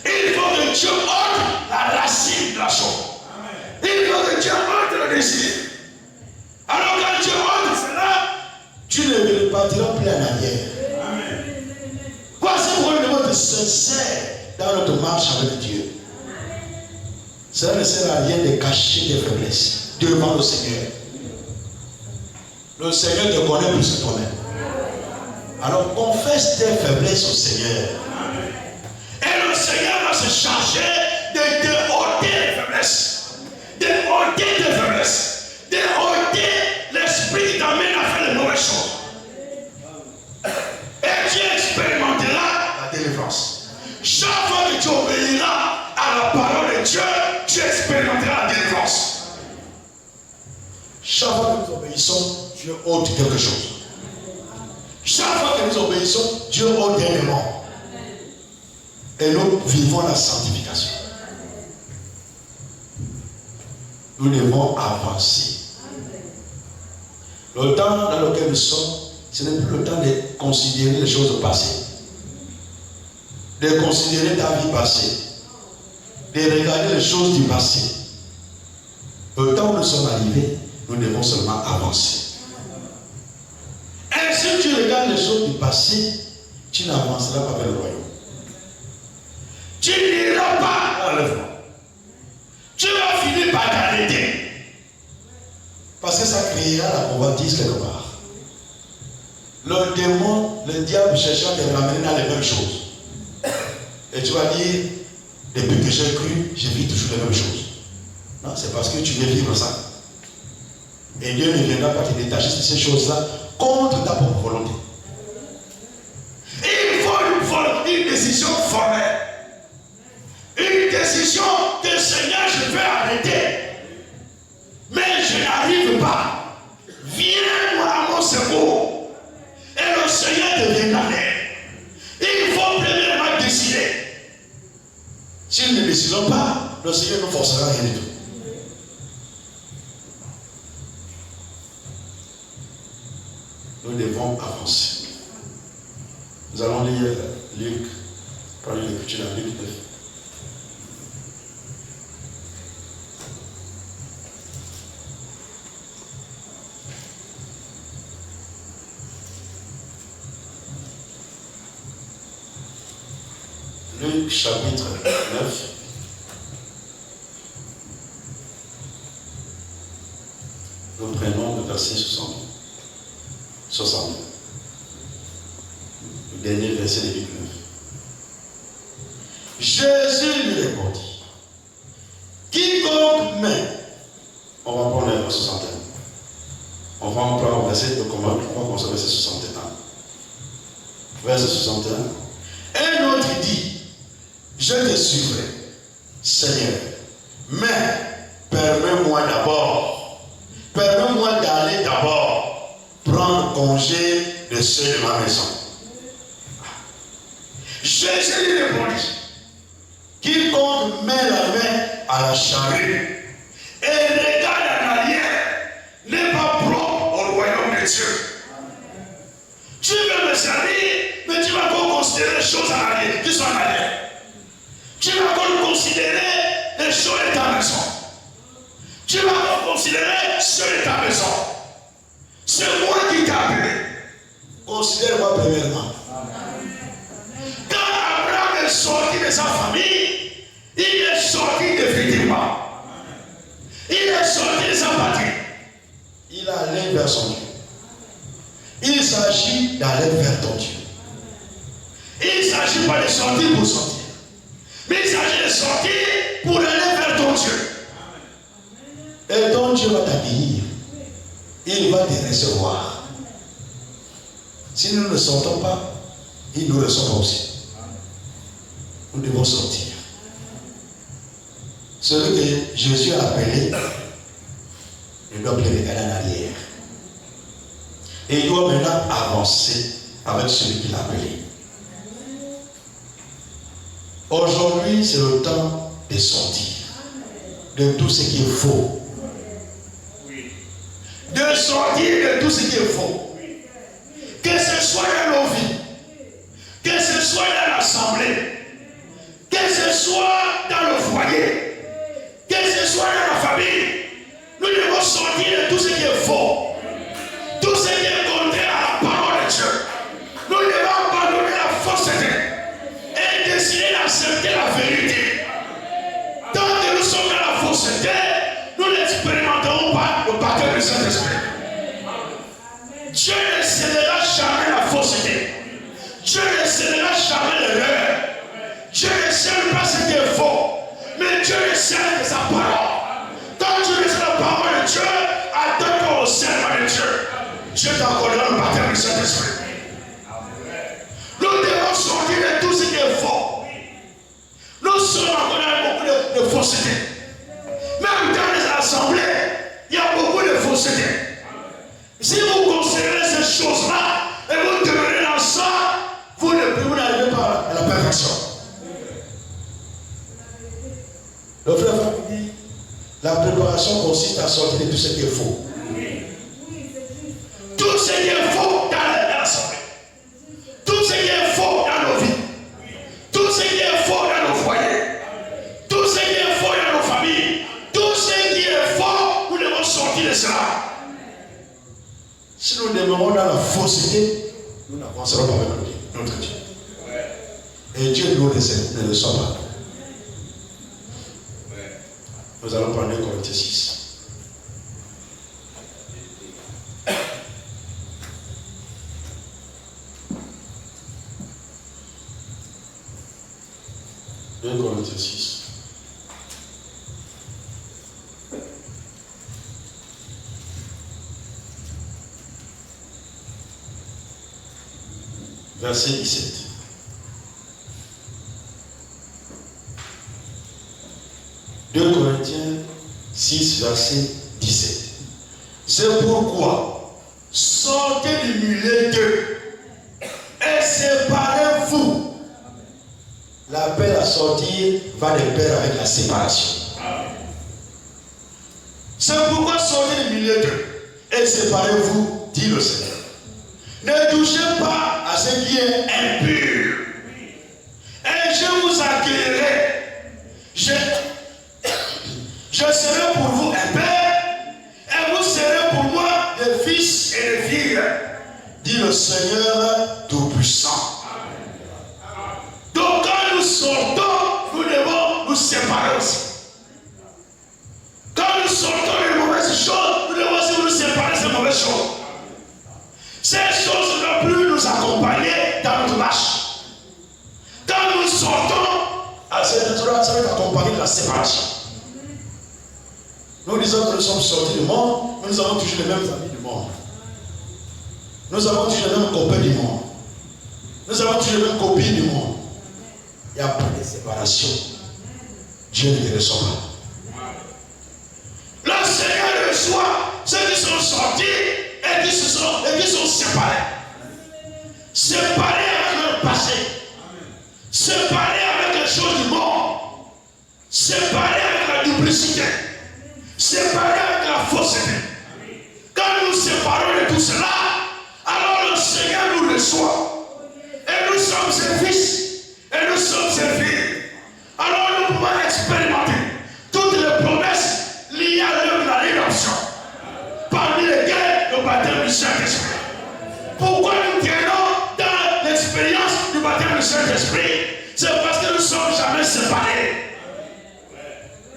Il faut que Dieu ôte la racine de la chose. Amen. Il faut que Dieu ôte le désir. Alors quand Dieu ôte cela, tu ne repartiras plus en arrière. Voici pourquoi nous devons être sincères dans notre marche avec Dieu. Cela ne sert à rien de cacher tes faiblesses devant le Seigneur. Le Seigneur te connaît plus que toi-même. Alors confesse tes faiblesses au Seigneur. Et le Seigneur va se charger de te ôter les faiblesses. De ôter tes faiblesses. De ôter l'esprit qui t'amène à faire les mauvaises choses. Et tu expérimenteras la délivrance. Chaque fois que tu obéiras à la parole de Dieu, tu expérimenteras la délivrance. Chaque fois que nous obéissons, Dieu ôte quelque chose. Chaque fois que nous obéissons, Dieu ôte un démon. Et nous vivons la sanctification. Nous devons avancer. Le temps dans lequel nous sommes, ce n'est plus le temps de considérer les choses passées, de considérer ta vie passée, de regarder les choses du passé. Le temps où nous sommes arrivés, nous devons seulement avancer. Et si tu regardes les choses du passé, tu n'avanceras pas vers le royaume. Tu n'iras pas dans le vent. Tu vas finir par t'arrêter. Parce que ça créera la convoitise quelque part. Le démon, le diable cherchera à te ramener dans les mêmes choses. Et tu vas dire, depuis que j'ai cru, je vis toujours les mêmes choses. Non, c'est parce que tu veux vivre ça. Et Dieu ne viendra pas te détacher de ces choses-là contre ta propre volonté. Il faut une décision formelle. Une décision que Seigneur, je vais arrêter. Mais je n'arrive pas. Viens-moi à mon secours. Et le Seigneur devient en aide. Il faut premièrement décider. Si nous ne décidons pas, le Seigneur ne forcera rien du tout. Nous devons avancer. Nous allons lire Luc, prendre l'écriture dans Luc 9. Luc chapitre 9. Nous prenons le verset 62. Le dernier verset de Luc 9. Jésus lui répondit, quiconque met, on va prendre le verset 61. On va prendre le verset, on va commencer le verset 61. Verset 61. Un autre dit, je te suivrai, Seigneur, mais permets-moi d'aller d'abord prendre congé de ceux de ma maison. Jésus lui répondit, quiconque met la main à la charrue et regarde en arrière n'est pas propre au royaume de Dieu. Tu veux me servir? choses en arrière, qui sont en arrière. Tu vas encore considérer les choses de ta maison. Tu vas encore considérer ceux de ta maison. C'est moi qui t'ai appelé. Considère-moi premièrement. Quand Abraham est sorti de sa famille, il est sorti définitivement. Il est sorti de sa patrie. Il allait vers son Dieu. Il s'agit d'aller vers ton Dieu. Il ne s'agit pas de sortir pour sortir. Mais il s'agit de sortir pour aller vers ton Dieu. Et ton Dieu va t'accueillir. Il va te recevoir. Si nous ne sortons pas, il nous reçoit aussi. Nous devons sortir. Celui que Jésus a appelé, il doit plus regarder en arrière. Et il doit maintenant avancer avec celui qu'il a appelé. Aujourd'hui, c'est le temps de sortir de tout ce qui est faux. De sortir de tout ce qui est faux. Que ce soit dans nos vies, que ce soit dans l'assemblée, que ce soit dans le foyer, que ce soit dans la famille, nous devons sortir de tout ce qui est faux. Tout ce qui est contraire à la parole de Dieu. Nous devons abandonner la fausseté et décider d'accepter la vérité. Tant que nous sommes dans la fausseté, nous n'expérimenterons pas le baptême du Saint-Esprit. Dieu ne cédera jamais la fausseté. Dieu ne cédera jamais l'erreur. Dieu ne cède pas ce qui est faux, mais Dieu ne cède que sa parole. Quand tu laisses la parole de Dieu, attends-toi au serment de Dieu. Dieu t'accordera le baptême du Saint-Esprit. Nous devons sortir de tout ce qui est faux. Nous sommes encore dans beaucoup de fausseté. Même dans les assemblées, il y a beaucoup de fausseté. Si vous considérez ces choses-là et vous demeurez dans ça, vous n'arrivez pas à la perfection. Le frère me dit, la préparation consiste à sortir de tout ce qui est faux. Tout ce qui est faux dans l'assemblée. Tout ce qui est faux dans nos vies. Tout ce qui est faux dans nos foyers. Tout ce qui est faux dans nos familles. Tout ce qui est faux, nous devons sortir de cela. Si nous demeurons dans la fausseté, nous n'avancerons pas avec notre Dieu. Et Dieu nous ne le sort pas. Nous allons prendre 2 Corinthiens 6. Corinthiens 6. Verset 17. Corinthiens 6, verset 17. C'est pourquoi sortez du milieu d'eux et séparez-vous. L'appel à sortir va de pair avec la séparation. C'est pourquoi sortez du milieu d'eux et séparez-vous, dit le Seigneur. Ne touchez pas à ce qui est impur. Et je vous accueillerai. Je serai pour vous un père et vous serez pour moi des fils et des filles, dit le Seigneur Tout-Puissant. Donc quand nous sortons, nous devons nous séparer aussi. Quand nous sortons des mauvaises choses, nous devons aussi nous séparer de ces mauvaises choses. Ces choses ne doivent plus nous accompagner dans notre marche. Quand nous sortons, ça va être accompagné de la séparation. Nous disons que nous sommes sortis du monde, mais nous avons toujours les mêmes amis du monde. Nous avons toujours les mêmes copains du monde. Nous avons toujours les mêmes copines du monde. Il n'y a pas de séparation. Dieu ne te reçoit pas. Le Seigneur reçoit ceux qui sont sortis et qui sont séparés. Séparés avec leur passé. Séparés avec les choses du monde. Séparés avec la duplicité. Séparés avec la fausseté. Quand nous séparons de tout cela, alors le Seigneur nous reçoit. Et nous sommes ses fils. expérimenter toutes les promesses liées à l'œuvre de la rédemption, parmi lesquelles le baptême du Saint-Esprit. Pourquoi nous traînons dans l'expérience du baptême du Saint-Esprit? C'est parce que nous ne sommes jamais séparés.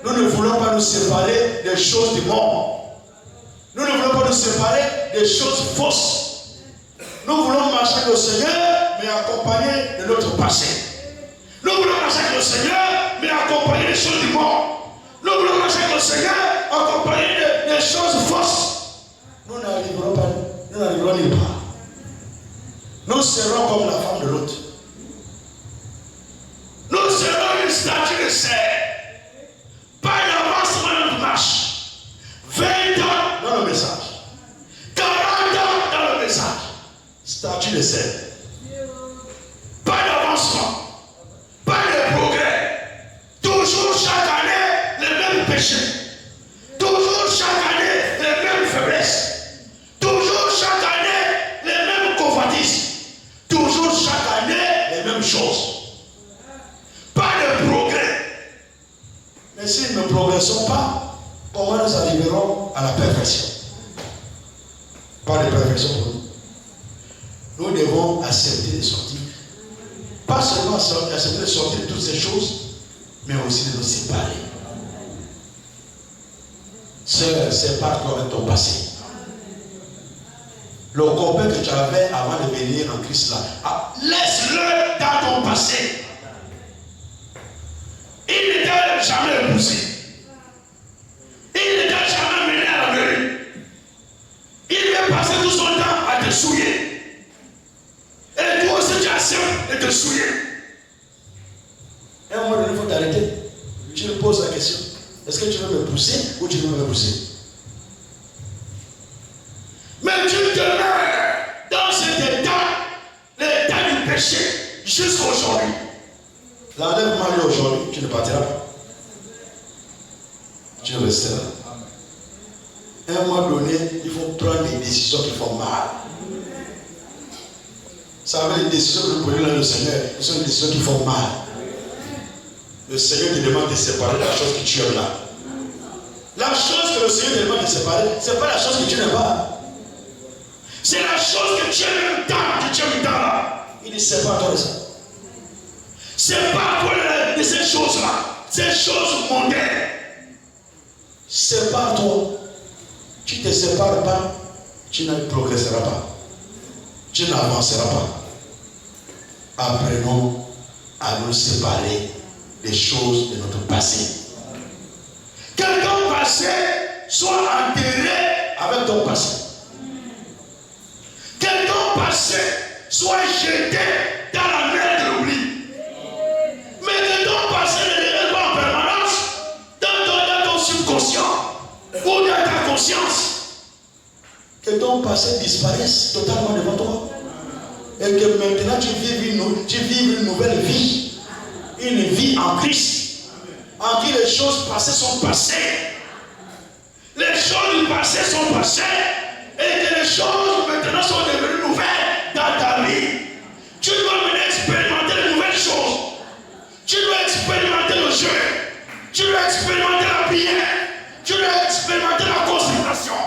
Nous ne voulons pas nous séparer des choses du monde. Nous ne voulons pas nous séparer des choses fausses. Nous voulons marcher avec le Seigneur, mais accompagner de notre passé. Nous voulons marcher avec le Seigneur, mais accompagner des choses du monde. Nous voulons marcher avec le Seigneur, accompagner des choses fausses. Nous n'arriverons pas, nous n'arriverons nulle part. Nous serons comme la femme de l'autre. Nous serons une statue de serre. Pas d'avancement dans notre marche. 20 ans dans le message. 40 ans dans le message. Statue de serre. Pas d'avancement. Pas de progrès. Toujours chaque année les mêmes péchés. Toujours chaque année les mêmes faiblesses. Toujours chaque année les mêmes convoitises. Toujours chaque année les mêmes choses. Pas de progrès. Mais si nous ne progressons pas, comment nous arriverons à la perfection? Pas de perfection pour nous. Nous devons accepter de sortir. Pas seulement accepter de sortir de toutes ces choses, mais aussi de nous séparer. Sœur, sépare-toi avec ton passé. Le copain que tu avais avant de venir en Christ là, laisse-le dans ton passé. Il ne t'a jamais épousé. Il ne t'a jamais mené à la mairie. Il va passer tout son temps à te souiller. Et toi aussi tu acceptes de te souiller. Et à un moment donné, il faut t'arrêter. Tu me poses la question. Est-ce que tu veux me pousser ou tu veux me pousser? Mais tu demeures dans cet état, l'état du péché, jusqu'à aujourd'hui. L'enlèvement est aujourd'hui, tu ne partiras pas. Tu resteras. À un moment donné, il faut prendre des décisions qui font mal. Ça veut dire les décisions que vous prenez dans le Seigneur, ce sont des décisions qui font mal. Le Seigneur te demande de séparer la chose que tu aimes là. La chose que le Seigneur te demande de séparer, ce n'est pas la chose que tu n'aimes pas. C'est la chose que tu aimes là. Il dit sépare-toi de ça. Sépare-toi de ces choses-là, ces choses mondaines. Sépare-toi. Tu ne te sépares pas, tu ne progresseras pas. Tu n'avanceras pas. Apprenons à nous séparer des choses de notre passé. Que ton passé soit enterré avec ton passé. Que ton passé soit jeté dans la mer de l'oubli. Mais que ton passé ne devienne pas en permanence dans ton subconscient ou dans ta conscience. Que ton passé disparaisse totalement devant toi. Et que maintenant tu vives une nouvelle vie. Une vie en Christ. En qui les choses passées sont passées. Les choses du passé sont passées. Et que les choses maintenant sont devenues nouvelles dans ta vie. Tu dois maintenant expérimenter de nouvelles choses. Tu dois expérimenter le jeu. Tu dois expérimenter la prière. Tu dois expérimenter la consécration.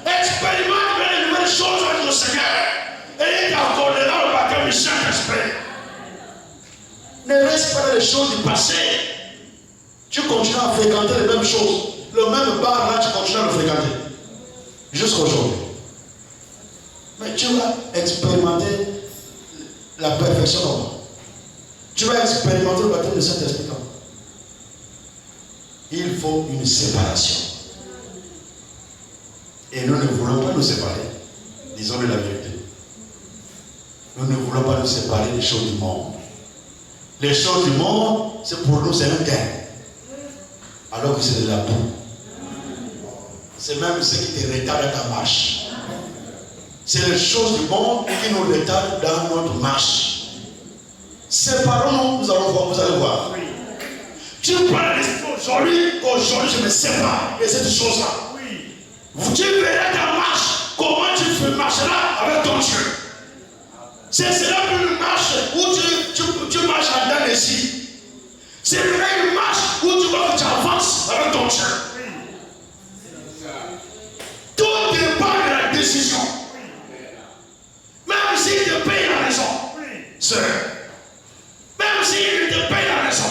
Expérimente de nouvelles choses avec le Seigneur. Et il t'accordera le baptême du Saint-Esprit. Ne reste pas dans les choses du passé. Tu continues à fréquenter les mêmes choses. Le même bar là, tu continues à le fréquenter. Jusqu'à aujourd'hui. Mais tu vas expérimenter la perfection dans moi. Tu vas expérimenter le baptême du Saint-Esprit dans moi. Il faut une séparation. Et nous ne voulons pas nous séparer. Disons-le la vérité. Nous ne voulons pas nous séparer des choses du monde. Les choses du monde, c'est pour nous, c'est un gain. Alors que c'est de la boue. C'est même ce qui te retarde ta marche. C'est les choses du monde qui nous retardent dans notre marche. Séparons-nous, nous allons voir, vous allez voir. Tu prends la décision qu'aujourd'hui je me sépare de cette chose-là. Tu verras ta marche, comment tu marcheras avec ton Dieu. C'est cela une marche où tu marches en dedans ici. C'est une marche où tu vas décision. Même s'il te paye la maison, sœur, même s'il te paye la maison,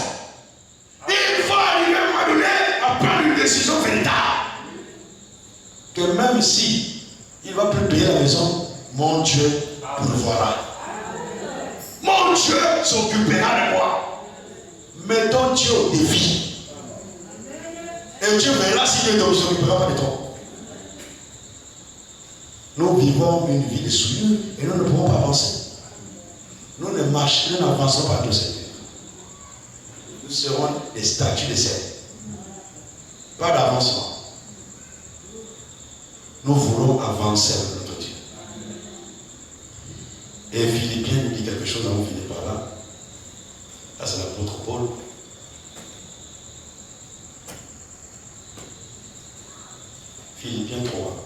il faut arriver à un moment donné à prendre une décision véritable. Que même si il ne va plus payer la maison, mon Dieu pourvoira. Mon Dieu s'occupera de moi. Mettons Dieu au défi. Et Dieu verra si Dieu ne s'occupera pas de toi. Nous vivons une vie de souillure et nous ne pouvons pas avancer. Nous ne marchons, nous n'avançons pas de Seigneur. Nous serons des statues de sel. Pas d'avancement. Nous voulons avancer avec notre Dieu. Et Philippiens nous dit quelque chose avant de finir par là. Là, c'est l'apôtre Paul. Philippiens 3.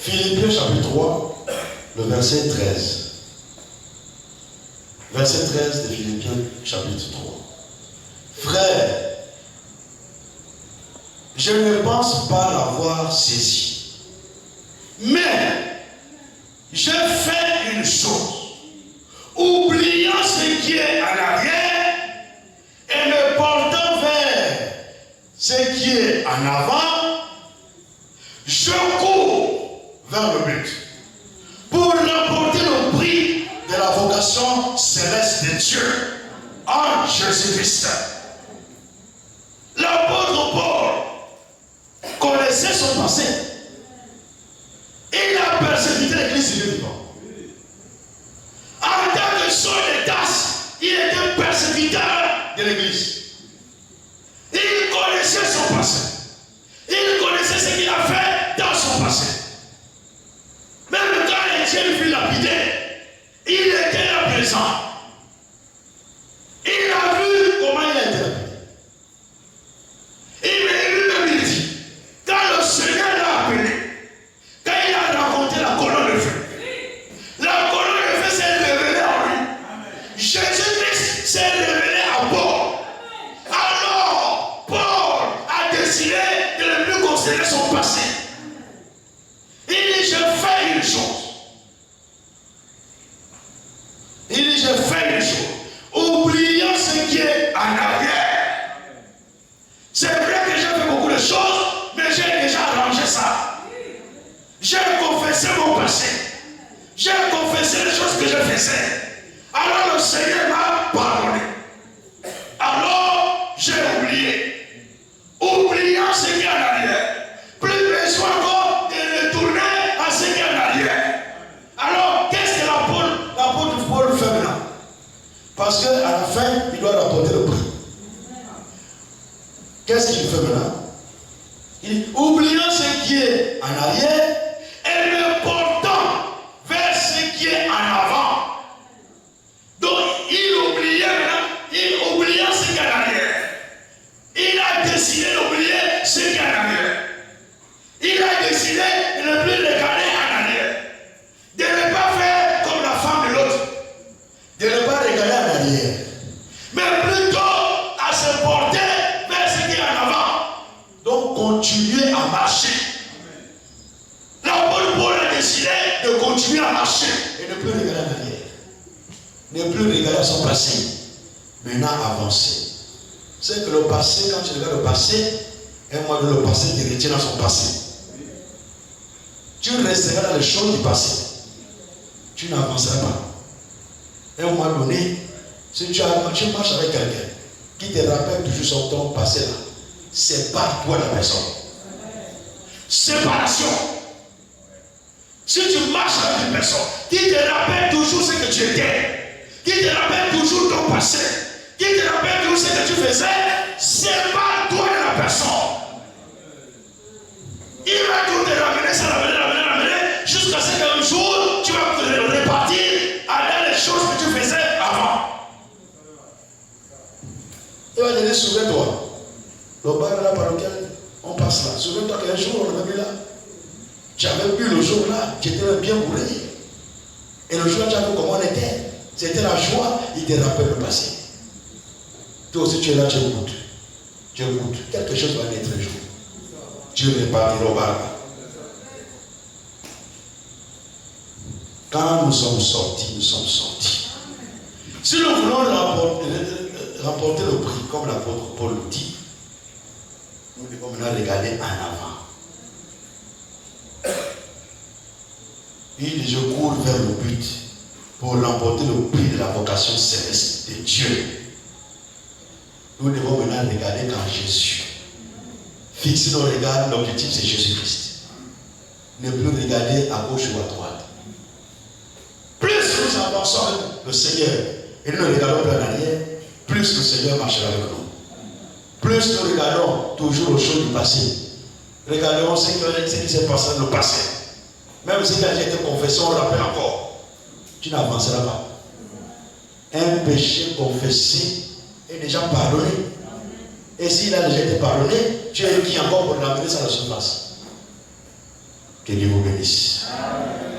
Philippiens chapitre 3, le verset 13. Verset 13 de Philippiens chapitre 3. Frères, je ne pense pas l'avoir saisi, mais je fais une chose, oubliant ce qui est en arrière et me portant vers ce qui est en avant, je cours vers le but pour remporter le prix de la vocation céleste de Dieu en Jésus-Christ. L'apôtre Paul connaissait son passé. Il a persécuté l'église du Dieu vivant. En tant que son d'État, il était persécuteur de l'église. Il connaissait son passé. Il connaissait ce qu'il a fait dans son passé. Même quand Étienne fut lapidé, il était là présent. Il a vu comment il a été lapidé. Il dit, quand le Seigneur l'a appelé, quand il a rencontré la colonne de feu, la colonne de feu s'est révélée en lui. Jésus-Christ s'est révélé à Paul. Alors, Paul a décidé de ne plus considérer son passé. Il dit, je fais une chose. Il dit, je fais une chose. Oubliant ce qui est en arrière. C'est vrai que j'ai fait beaucoup de choses, mais j'ai déjà arrangé ça. J'ai confessé mon passé. J'ai confessé les choses que je faisais. Alors le Seigneur m'a pardonné. Alors j'ai oublié. Oubliant ce qui est en arrière. Plus besoin encore de retourner à ce qui est en arrière. Alors, qu'est-ce que l'apôtre Paul fait maintenant? Parce qu'à la fin, il doit rapporter le prix. Qu'est-ce qu'il fait maintenant? Il dit, oubliant ce qui est en arrière et me portant vers ce qui est en avant. Donc, il oubliait maintenant, il oubliant ce qui est en arrière. Il a décidé d'oublier ce qui est en arrière. Il a décidé de ne plus regarder en arrière. De ne pas faire comme la femme de l'autre. De ne pas regarder en arrière. Mais plutôt à se porter vers ce qui est en avant. Donc continuer à marcher. L'apôtre Paul a décidé de continuer à marcher. Et ne plus regarder en arrière. Ne plus regarder son passé. Maintenant avancer. C'est que le passé, quand tu regardes le passé, un mois de le passé te retient dans son passé. Tu resteras dans les choses du passé. Tu n'avanceras pas. À un moment donné, si tu marches avec quelqu'un qui te rappelle toujours sur ton passé là, sépare-toi de la personne. Séparation. Si tu marches avec une personne qui te rappelle toujours ce que tu étais, qui te rappelle toujours ton passé, qui te rappelle toujours ce que tu faisais, sépare-toi de la personne. Il va tout te ramener, ça ramener, jusqu'à ce qu'un jour, tu vas te repartir à dans les choses que tu faisais avant. Il va te dire, souviens-toi. Le bar là par lequel on passe là. Souviens-toi qu'un jour, on avait mis là. Tu avais bu le jour-là, tu étais bien bourré. Et le jour-là, tu as vu comment on était. C'était la joie, il te rappelle le passé. Toi aussi, tu es là, tu écoutes. Tu écoutes. Quelque chose va naître un jour. Dieu répartira au bar. Quand nous sommes sortis, nous sommes sortis. Si nous voulons remporter le prix, comme l'apôtre Paul le dit, nous devons maintenant regarder en avant. Il dit, je cours vers le but pour remporter le prix de la vocation céleste de Dieu. Nous devons maintenant regarder quand Jésus. Fixer nos regards, l'objectif c'est Jésus-Christ. Ne plus regarder à gauche ou à droite. Plus nous avançons avec le Seigneur et nous ne regardons plus en arrière, plus le Seigneur marchera avec nous. Plus nous regardons toujours aux choses du passé. Regardons ce qui s'est passé dans le passé. Même si tu as été confessé, on le rappelle encore. Tu n'avanceras pas. Un péché confessé est déjà pardonné. Et s'il a déjà été pardonné, tu es qui encore pour l'amener sur la surface. Que Dieu vous bénisse. Amen.